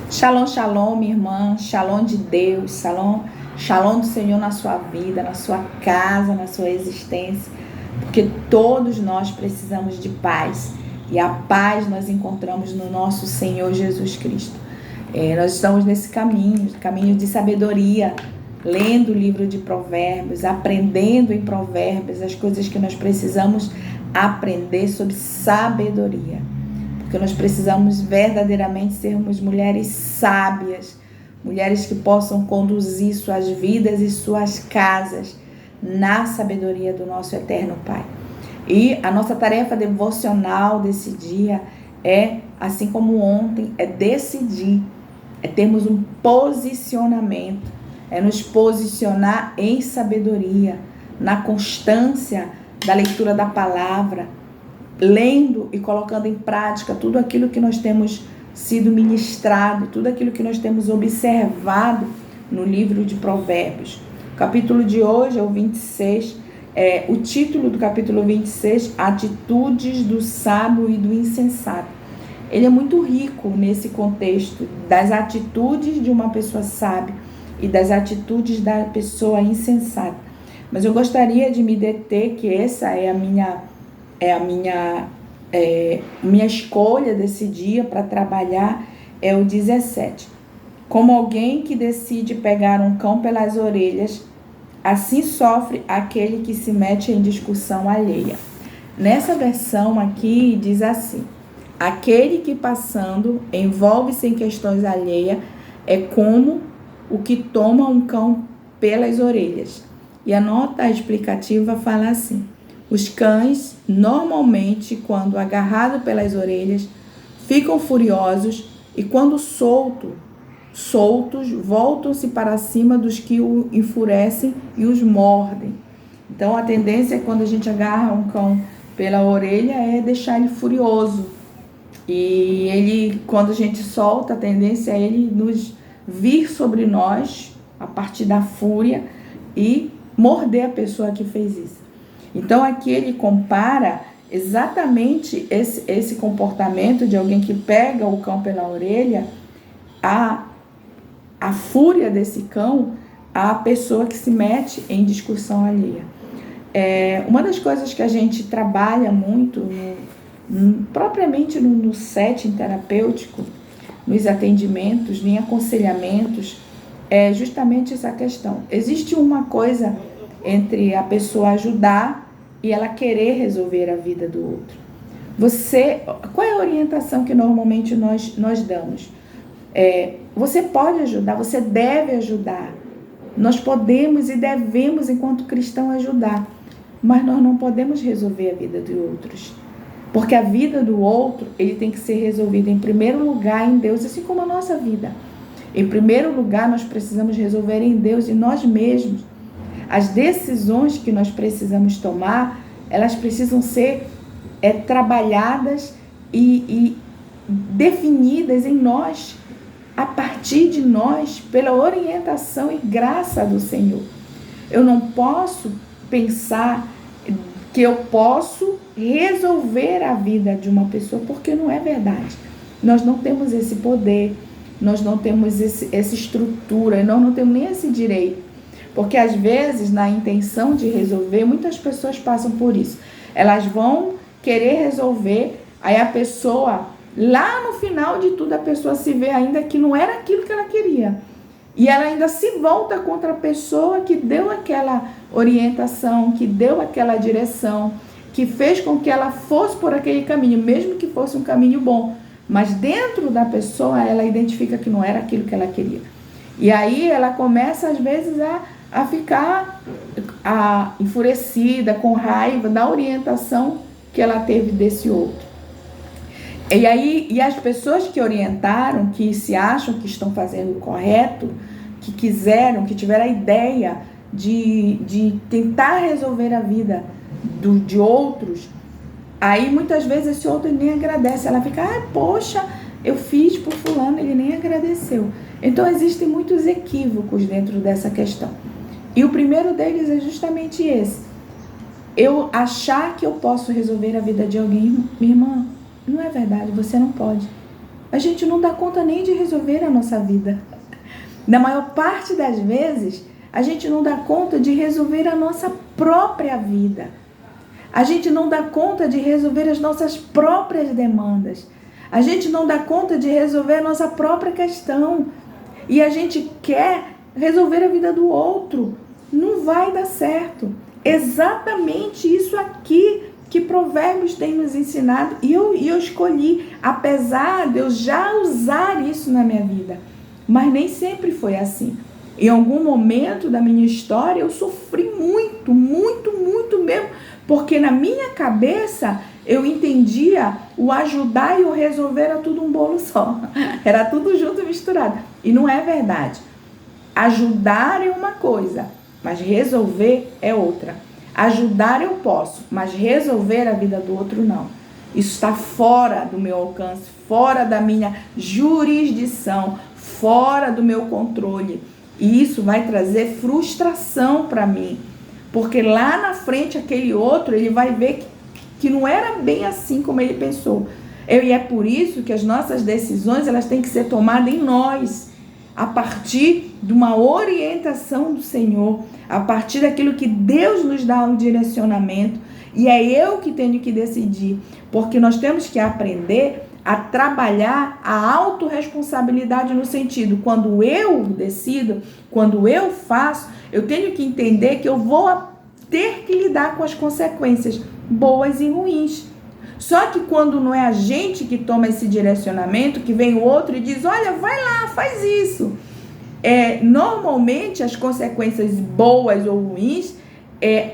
Shalom, shalom, minha irmã, shalom de Deus, shalom, shalom do Senhor na sua vida, na sua casa, na sua existência, porque todos nós precisamos de paz, e a paz nós encontramos no nosso Senhor Jesus Cristo. Nós estamos nesse caminho de sabedoria, lendo o livro de Provérbios, aprendendo em Provérbios as coisas que nós precisamos aprender sobre sabedoria. Porque nós precisamos verdadeiramente sermos mulheres sábias, mulheres que possam conduzir suas vidas e suas casas na sabedoria do nosso eterno Pai. E a nossa tarefa devocional desse dia é, assim como ontem, é decidir, é termos um posicionamento, é nos posicionar em sabedoria, na constância da leitura da palavra, lendo e colocando em prática tudo aquilo que nós temos sido ministrado, tudo aquilo que nós temos observado no livro de Provérbios. O capítulo de hoje é o 26, o título do capítulo 26, Atitudes do Sábio e do Insensato. Ele é muito rico nesse contexto das atitudes de uma pessoa sábia e das atitudes da pessoa insensata. Mas eu gostaria de me deter que essa é a minha escolha desse dia para trabalhar, é o 17. Como alguém que decide pegar um cão pelas orelhas, assim sofre aquele que se mete em discussão alheia. Nessa versão aqui diz assim: aquele que passando envolve-se em questões alheias é como o que toma um cão pelas orelhas. E a nota explicativa fala assim: os cães, normalmente, quando agarrados pelas orelhas, ficam furiosos e, quando soltos, voltam-se para cima dos que o enfurecem e os mordem. Então, a tendência é, quando a gente agarra um cão pela orelha, é deixar ele furioso. E ele, quando a gente solta, a tendência é ele nos vir sobre nós, a partir da fúria, e morder a pessoa que fez isso. Então, aqui ele compara exatamente esse comportamento de alguém que pega o cão pela orelha, a fúria desse cão, à pessoa que se mete em discussão alheia. Uma das coisas que a gente trabalha muito, propriamente no setting terapêutico, nos atendimentos, em aconselhamentos, é justamente essa questão. Existe uma coisa entre a pessoa ajudar e ela querer resolver a vida do outro. Qual é a orientação que normalmente nós damos? Você pode ajudar, você deve ajudar. Nós podemos e devemos, enquanto cristão, ajudar. Mas nós não podemos resolver a vida de outros. Porque a vida do outro, ele tem que ser resolvida em primeiro lugar em Deus, assim como a nossa vida. Em primeiro lugar, nós precisamos resolver em Deus e nós mesmos. As decisões que nós precisamos tomar, elas precisam ser trabalhadas e definidas em nós, a partir de nós, pela orientação e graça do Senhor. Eu não posso pensar que eu posso resolver a vida de uma pessoa, porque não é verdade. Nós não temos esse poder, nós não temos essa estrutura, nós não temos nem esse direito. Porque às vezes, na intenção de resolver, muitas pessoas passam por isso. Elas vão querer resolver, aí a pessoa, lá no final de tudo, a pessoa se vê ainda que não era aquilo que ela queria. E ela ainda se volta contra a pessoa que deu aquela orientação, que deu aquela direção, que fez com que ela fosse por aquele caminho, mesmo que fosse um caminho bom. Mas dentro da pessoa, ela identifica que não era aquilo que ela queria. E aí ela começa, às vezes, a ficar enfurecida, com raiva da orientação que ela teve desse outro. E as pessoas que orientaram, que se acham que estão fazendo o correto, que tiveram a ideia de tentar resolver a vida de outros, aí muitas vezes esse outro nem agradece. Ela fica, poxa, eu fiz por fulano, ele nem agradeceu. Então existem muitos equívocos dentro dessa questão. E o primeiro deles é justamente esse. Eu achar que eu posso resolver a vida de alguém. Minha irmã, não é verdade, você não pode. a gente não dá conta nem de resolver a nossa vida. Na maior parte das vezes, a gente não dá conta de resolver a nossa própria vida. A gente não dá conta de resolver as nossas próprias demandas. A gente não dá conta de resolver a nossa própria questão. E a gente quer resolver a vida do outro. Não vai dar certo. Exatamente isso aqui que Provérbios tem nos ensinado. E eu escolhi, apesar de eu já usar isso na minha vida. Mas nem sempre foi assim. Em algum momento da minha história, eu sofri muito, muito, muito mesmo. Porque na minha cabeça, eu entendia o ajudar e o resolver era tudo um bolo só. Era tudo junto e misturado. E não é verdade. Ajudar é uma coisa, mas resolver é outra. Ajudar eu posso, mas resolver a vida do outro não. Isso está fora do meu alcance, fora da minha jurisdição, fora do meu controle. E isso vai trazer frustração para mim. Porque lá na frente, aquele outro, ele vai ver que não era bem assim como ele pensou. E é por isso que as nossas decisões, elas têm que ser tomadas em nós. A partir de uma orientação do Senhor. A partir daquilo que Deus nos dá um direcionamento. E é eu que tenho que decidir. Porque nós temos que aprender a trabalhar a autorresponsabilidade no sentido, quando eu decido, quando eu faço, eu tenho que entender que eu vou ter que lidar com as consequências boas e ruins. Só que quando não é a gente que toma esse direcionamento, que vem o outro e diz, olha, vai lá, faz isso. Normalmente as consequências boas ou ruins,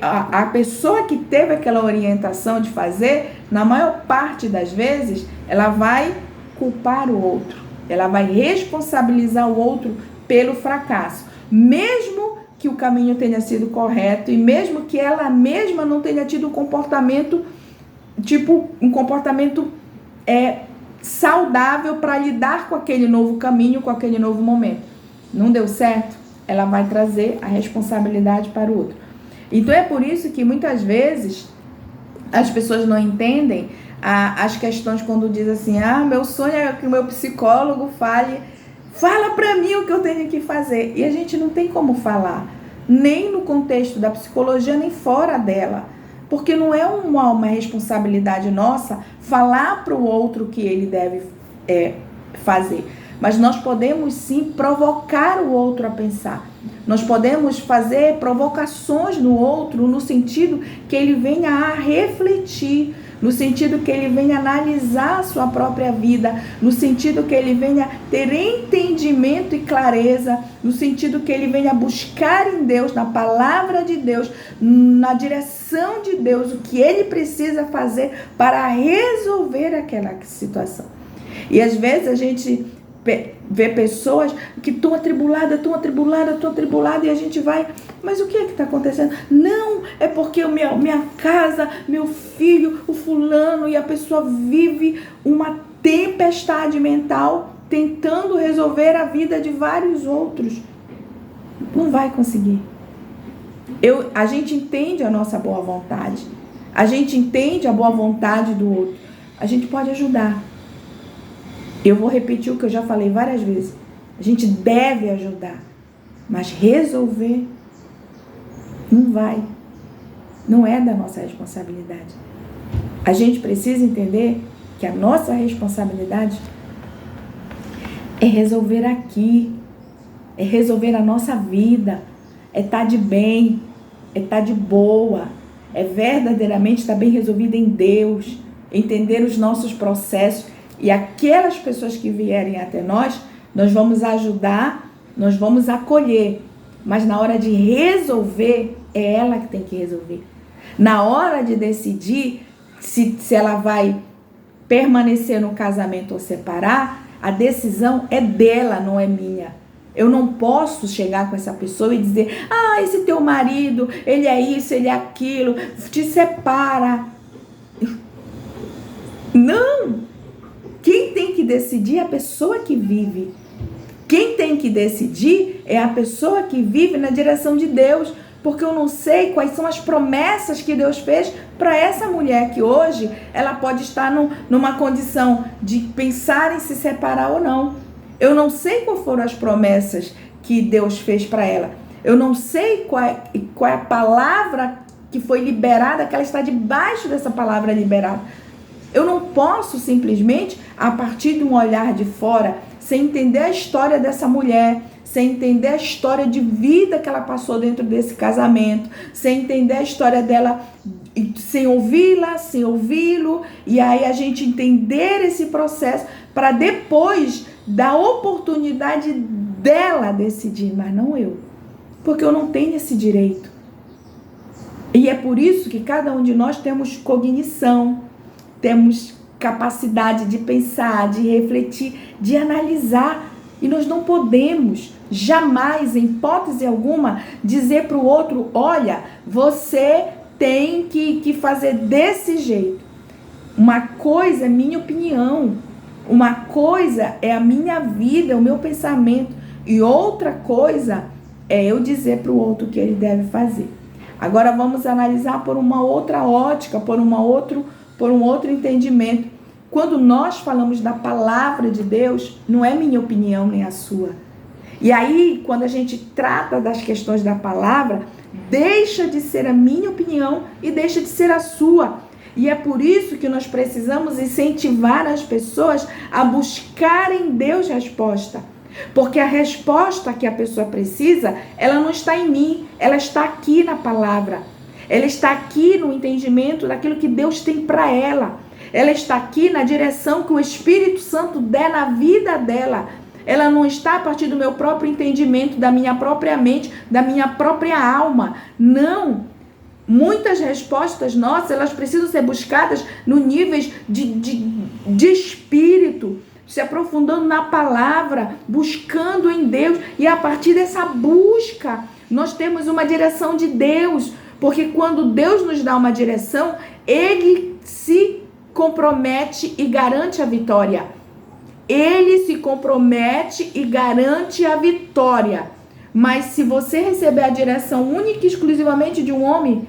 a pessoa que teve aquela orientação de fazer, na maior parte das vezes, ela vai culpar o outro. Ela vai responsabilizar o outro pelo fracasso. Mesmo que o caminho tenha sido correto e mesmo que ela mesma não tenha tido um comportamento, saudável para lidar com aquele novo caminho, com aquele novo momento. Não deu certo? Ela vai trazer a responsabilidade para o outro. Então é por isso que muitas vezes as pessoas não entendem as questões quando diz assim, meu sonho é que o meu psicólogo fala para mim o que eu tenho que fazer. E a gente não tem como falar, nem no contexto da psicologia, nem fora dela. Porque não é uma responsabilidade nossa falar para o outro o que ele deve fazer. Mas nós podemos sim provocar o outro a pensar. Nós podemos fazer provocações no outro no sentido que ele venha a refletir, no sentido que ele venha analisar a sua própria vida, no sentido que ele venha ter entendimento e clareza, no sentido que ele venha buscar em Deus, na palavra de Deus, na direção de Deus, o que ele precisa fazer para resolver aquela situação. E às vezes a gente vê pessoas que estão atribuladas, e a gente vai, mas o que é que está acontecendo? Não, é porque minha casa, meu filho, o fulano, e a pessoa vive uma tempestade mental tentando resolver a vida de vários outros. Não vai conseguir. A gente entende a nossa boa vontade, a gente entende a boa vontade do outro, a gente pode ajudar. Eu vou repetir o que eu já falei várias vezes. A gente deve ajudar, mas resolver não vai. Não é da nossa responsabilidade. A gente precisa entender que a nossa responsabilidade é resolver aqui, é resolver a nossa vida, é estar de bem, é estar de boa, é verdadeiramente estar bem resolvida em Deus, entender os nossos processos. E aquelas pessoas que vierem até nós vamos ajudar, nós vamos acolher. Mas na hora de resolver, é ela que tem que resolver. Na hora de decidir se ela vai permanecer no casamento ou separar, a decisão é dela, não é minha. Eu não posso chegar com essa pessoa e dizer, esse teu marido, ele é isso, ele é aquilo, te separa. Não! Quem tem que decidir é a pessoa que vive. Quem tem que decidir é a pessoa que vive na direção de Deus. porque eu não sei quais são as promessas que Deus fez para essa mulher que hoje ela pode estar numa condição de pensar em se separar ou não. Eu não sei quais foram as promessas que Deus fez para ela. Eu não sei qual é a palavra que foi liberada, que ela está debaixo dessa palavra liberada. Eu não posso simplesmente, a partir de um olhar de fora, sem entender a história dessa mulher, sem entender a história de vida que ela passou dentro desse casamento, sem entender a história dela, sem ouvi-la, sem ouvi-lo, e aí a gente entender esse processo para depois dar oportunidade dela decidir, mas não eu, porque eu não tenho esse direito. E é por isso que cada um de nós temos cognição, temos capacidade de pensar, de refletir, de analisar. E nós não podemos jamais, em hipótese alguma, dizer para o outro, olha, você tem que fazer desse jeito. Uma coisa é minha opinião, uma coisa é a minha vida, o meu pensamento, e outra coisa é eu dizer para o outro o que ele deve fazer. Agora vamos analisar por uma outra ótica, por um outro entendimento. Quando nós falamos da palavra de Deus, não é minha opinião nem a sua. E aí, quando a gente trata das questões da palavra, deixa de ser a minha opinião e deixa de ser a sua. E é por isso que nós precisamos incentivar as pessoas a buscarem em Deus resposta. Porque a resposta que a pessoa precisa, ela não está em mim, ela está aqui na palavra. Ela está aqui no entendimento daquilo que Deus tem para ela. Ela está aqui na direção que o Espírito Santo der na vida dela. Ela não está a partir do meu próprio entendimento, da minha própria mente, da minha própria alma. Não. Muitas respostas nossas, elas precisam ser buscadas no níveis de espírito, se aprofundando na palavra, buscando em Deus. E a partir dessa busca, nós temos uma direção de Deus. Porque quando Deus nos dá uma direção, Ele se compromete e garante a vitória. Ele se compromete e garante a vitória. Mas se você receber a direção única e exclusivamente de um homem,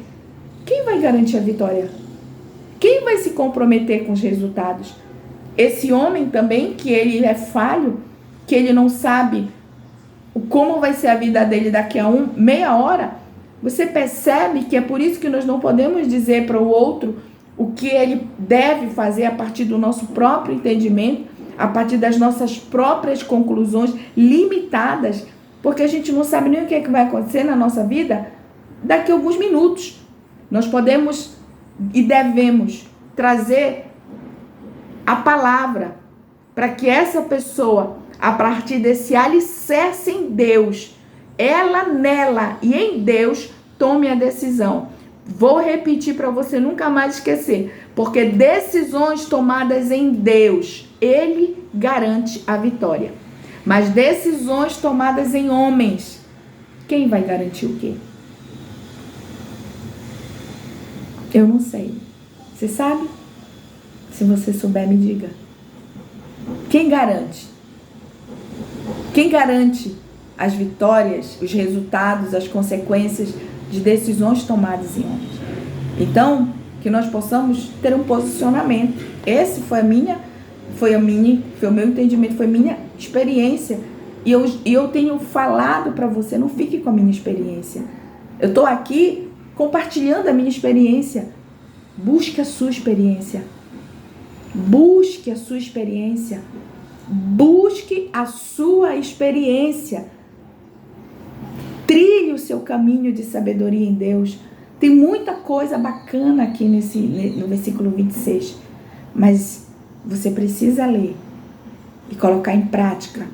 quem vai garantir a vitória? Quem vai se comprometer com os resultados? Esse homem também, que ele é falho, que ele não sabe como vai ser a vida dele daqui a meia hora, você percebe que é por isso que nós não podemos dizer para o outro o que ele deve fazer a partir do nosso próprio entendimento, a partir das nossas próprias conclusões limitadas, porque a gente não sabe nem o que vai acontecer na nossa vida daqui a alguns minutos. Nós podemos e devemos trazer a palavra para que essa pessoa, a partir desse alicerce em Deus, ela nela e em Deus, tome a decisão. Vou repetir para você nunca mais esquecer, porque decisões tomadas em Deus, Ele garante a vitória. Mas decisões tomadas em homens, quem vai garantir o quê? Eu não sei. Você sabe? Se você souber, me diga. Quem garante? Quem garante as vitórias, os resultados, as consequências de decisões tomadas em homens? Então, que nós possamos ter um posicionamento. Esse foi o meu entendimento, foi minha experiência. E eu tenho falado para você, não fique com a minha experiência. Eu estou aqui compartilhando a minha experiência. Busque a sua experiência. Busque a sua experiência. Busque a sua experiência. Trilhe o seu caminho de sabedoria em Deus. Tem muita coisa bacana aqui no versículo 26. Mas você precisa ler e colocar em prática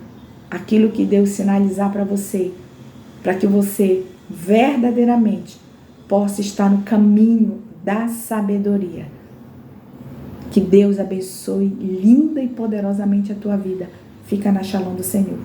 aquilo que Deus sinalizar para você, para que você verdadeiramente possa estar no caminho da sabedoria. Que Deus abençoe linda e poderosamente a tua vida. Fica na Shalom do Senhor.